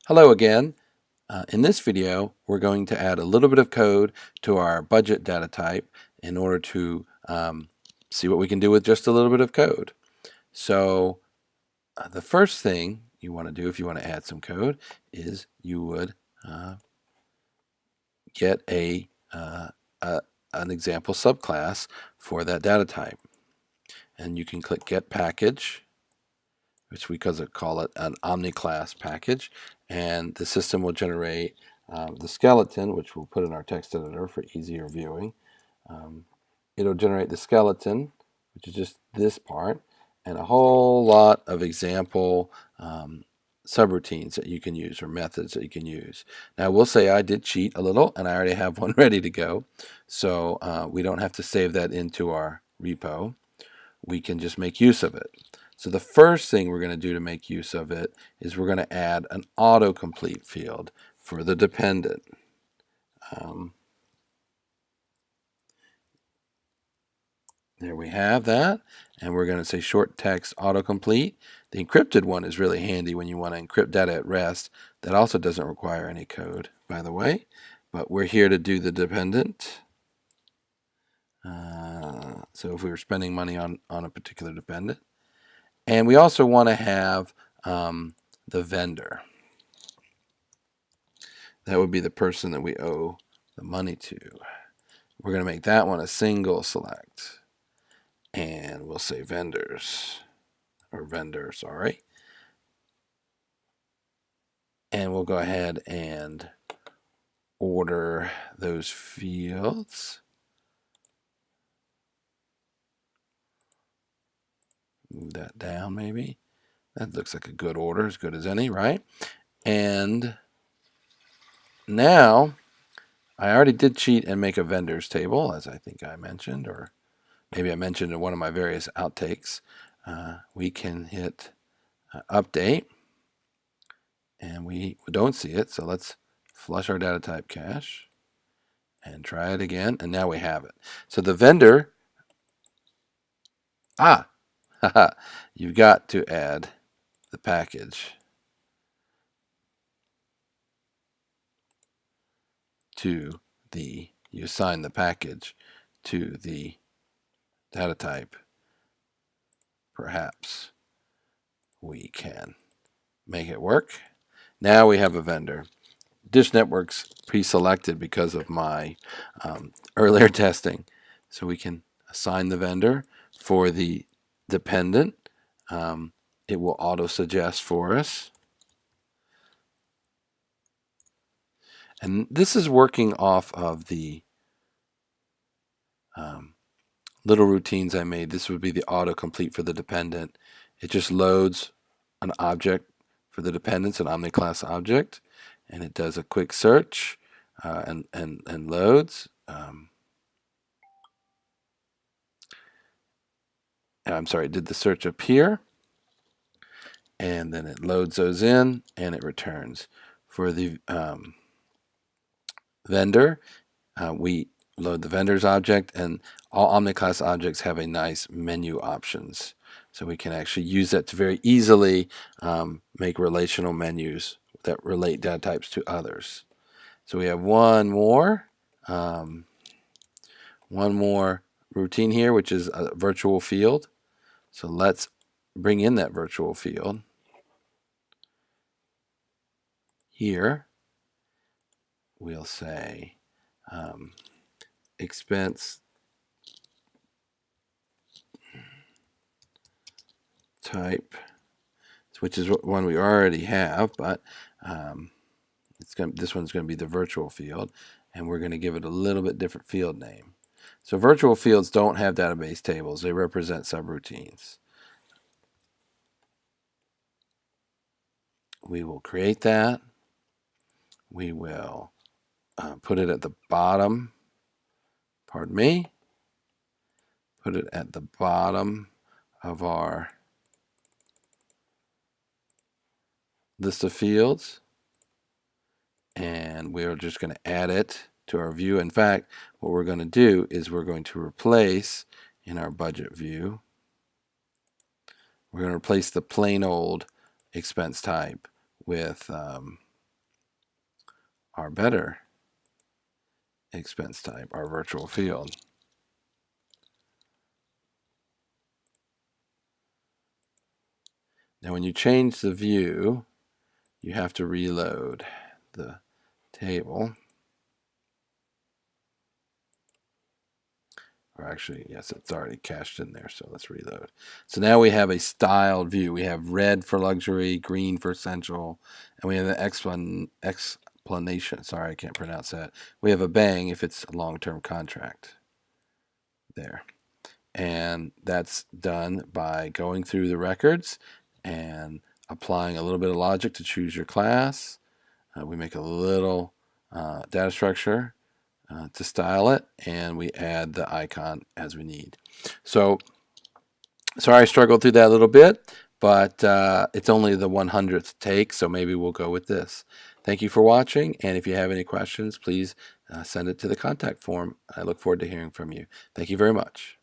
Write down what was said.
Hello again. In this video, we're going to add a little bit of code to our budget data type in order to see what we can do with just a little bit of code. So the first thing you want to do if you want to add some code is you would get an example subclass for that data type. And you can click Get Package, which we call it an OmniClass package, and the system will generate the skeleton, which we'll put in our text editor for easier viewing. It'll generate the skeleton, which is just this part, and a whole lot of example subroutines that you can use or methods that you can use. Now, I will say I did cheat a little, and I already have one ready to go, so we don't have to save that into our repo. We can just make use of it. So the first thing we're going to do to make use of it is we're going to add an autocomplete field for the dependent. There we have that, and we're going to say short text autocomplete. The encrypted one is really handy when you want to encrypt data at rest. That also doesn't require any code, by the way, but we're here to do the dependent. So if we were spending money on a particular dependent. And we also want to have the vendor. That would be the person that we owe the money to. We're going to make that one a single select. And we'll say vendors, or vendor, sorry. And we'll go ahead and order those fields. Move that down maybe. That looks like a good order, as good as any, right? And now, I already did cheat and make a vendors table, as I think I mentioned, or maybe I mentioned in one of my various outtakes. We can hit update, and we don't see it, so let's flush our data type cache and try it again, and now we have it. So the vendor, you've got to add the package to the, you assign the package to the data type. Perhaps we can make it work. Now we have a vendor. Dish Network's pre-selected because of my earlier testing. So we can assign the vendor for the dependent. It will auto-suggest for us. And this is working off of the little routines I made. This would be the autocomplete for the dependent. It just loads an object for the dependents, an OmniClass object, and it does a quick search and loads. I'm sorry, it did the search up here, and then it loads those in, and it returns. For the vendor, we load the vendor's object, and all OmniClass objects have a nice menu options. So we can actually use that to very easily make relational menus that relate data types to others. So we have one more routine here, which is a virtual field. So let's bring in that virtual field here. We'll say expense type, which is one we already have, but this one's going to be the virtual field, and we're going to give it a little bit different field name. So virtual fields don't have database tables. They represent subroutines. We will create that. We will put it at the bottom. Pardon me. Put it at the bottom of our list of fields. And we're just going to add it to our view. In fact, what we're going to do is we're going to replace in our budget view, we're going to replace the plain old expense type with our better expense type, our virtual field. Now when you change the view, you have to reload the table. Or actually, yes, it's already cached in there, so let's reload. So now we have a styled view. We have red for luxury, green for essential, and we have an explanation. Sorry, I can't pronounce that. We have a bang if it's a long-term contract there. And that's done by going through the records and applying a little bit of logic to choose your class. We make a little data structure to style it, and we add the icon as we need. So sorry I struggled through that a little bit, but it's only the 100th take, so maybe we'll go with this. Thank you for watching, and if you have any questions, please send it to the contact form. I look forward to hearing from you. Thank you very much.